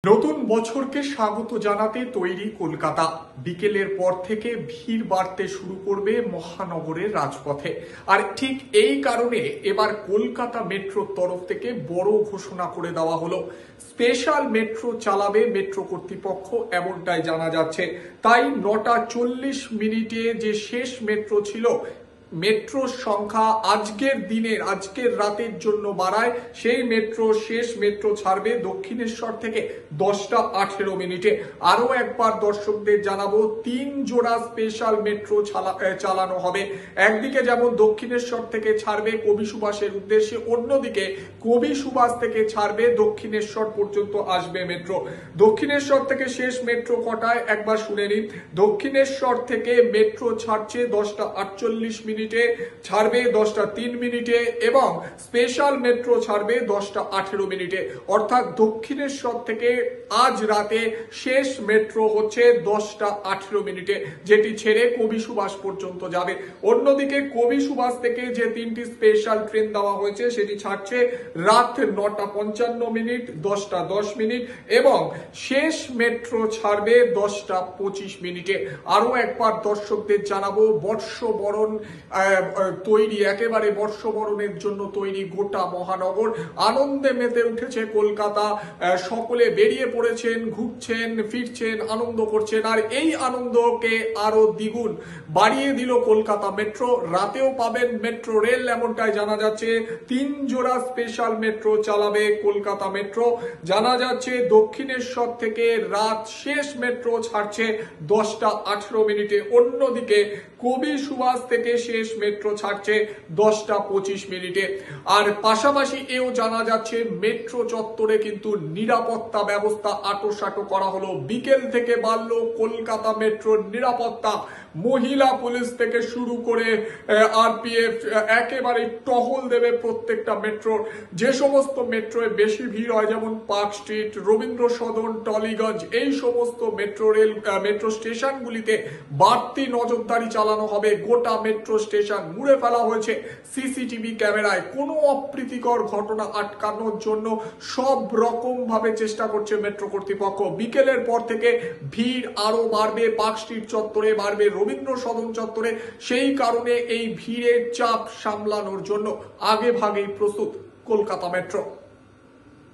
নতুন বছরকে স্বাগত জানাতে তৈরি কলকাতা। বিকেলের পর থেকে ভিড় বাড়তে শুরু করবে মহানগরের রাজপথে। আর ঠিক এই কারণে এবার কলকাতা মেট্রোর তরফ থেকে বড় ঘোষণা করে দেওয়া হলো। স্পেশাল মেট্রো চালাবে মেট্রো কর্তৃপক্ষ, এমনটাই জানা যাচ্ছে। তাই 9:40 যে শেষ মেট্রো ছিল, মেট্রোর সংখ্যা আজকের রাতের জন্য বাড়ায়। সেই শেষ মেট্রো ছাড়বে দক্ষিণেশ্বর থেকে 10:18। আরো একবার দর্শকদের জানাবো, 3 জোড়া স্পেশাল মেট্রো চালানো হবে। একদিকে যেমন দক্ষিণেশ্বর থেকে ছাড়বে কবি সুভাষের উদ্দেশ্যে, অন্যদিকে কবি সুভাষ থেকে ছাড়বে দক্ষিণেশ্বর পর্যন্ত আসবে মেট্রো। দক্ষিণেশ্বর থেকে শেষ মেট্রো কটায় একবার শুনে নিন। দক্ষিণেশ্বর থেকে মেট্রো ছাড়ছে 10:48, ছাড়বে 10:03 এবং স্পেশাল মেট্রো ছাড়বে 10:18। অর্থাৎ দক্ষিণেশ্বর থেকে আজ রাতে শেষ মেট্রো হচ্ছে 10:18, যেটি ছেড়ে কবি সুভাষ পর্যন্ত যাবে। অন্যদিকে কবি সুভাষ থেকে যে 3টি স্পেশাল ট্রেন দেওয়া হয়েছে সেটি ছাড়ছে রাত 9:55, 10:10 এবং শেষ মেট্রো ছাড়বে 10:25। আরো একবার দর্শকদের জানাবো, বর্ষবরণ তৈরি, একেবারে বর্ষবরণের জন্য তৈরি গোটা মহানগর। আনন্দে মেতে উঠেছে কলকাতা। সকলে বেরিয়ে পড়েছেন, ঘুরছেন, ফিরছেন, আনন্দ করছেন। আর এই আনন্দকে আরো দ্বিগুণ বাড়িয়ে দিল কলকাতা মেট্রো। রাতেও পাবেন মেট্রো রেল, এমনটাই জানা যাচ্ছে। 3 জোড়া স্পেশাল মেট্রো চালাবে কলকাতা মেট্রো। জানা যাচ্ছে দক্ষিণেশ্বর থেকে রাত শেষ মেট্রো ছাড়ছে 10:18। অন্যদিকে কবি সুভাষ থেকে শেষ মেট্রো ছাড়ছে 10:25। আর পাশাপাশি এও জানা যাচ্ছে মেট্রো চত্বরে কিন্তু নিরাপত্তা ব্যবস্থা আঁটোসাঁটো করা হলো। বিকেল থেকে বাড়লো কলকাতা মেট্রোর নিরাপত্তা। মহিলা পুলিশ থেকে শুরু করে আরপিএফ একেবারে টহল দেবে প্রত্যেকটা মেট্রোর। যে সমস্ত মেট্রোয় বেশি ভিড় হয়, যেমন পার্ক স্ট্রিট, রবীন্দ্র সদন, টলিগঞ্জ, এই সমস্ত মেট্রো স্টেশনগুলিতে বাড়তি নজরদারি চালানো হবে। গোটা মেট্রো স্টেশন মুড়ে ফেলা হয়েছে সিসিটিভি ক্যামেরায়। কোনো অপ্রীতিকর ঘটনা আটকানোর জন্য সব রকম ভাবে চেষ্টা করছে মেট্রো কর্তৃপক্ষ। বিকেলের পর থেকে ভিড় আরো বাড়বে, পার্ক স্ট্রিট চত্বরে বাড়বে, রবীন্দ্র সদন চত্বরে। সেই কারণে এই ভিড়ের চাপ সামলানোর জন্য আগে ভাগেই প্রস্তুত কলকাতা মেট্রো।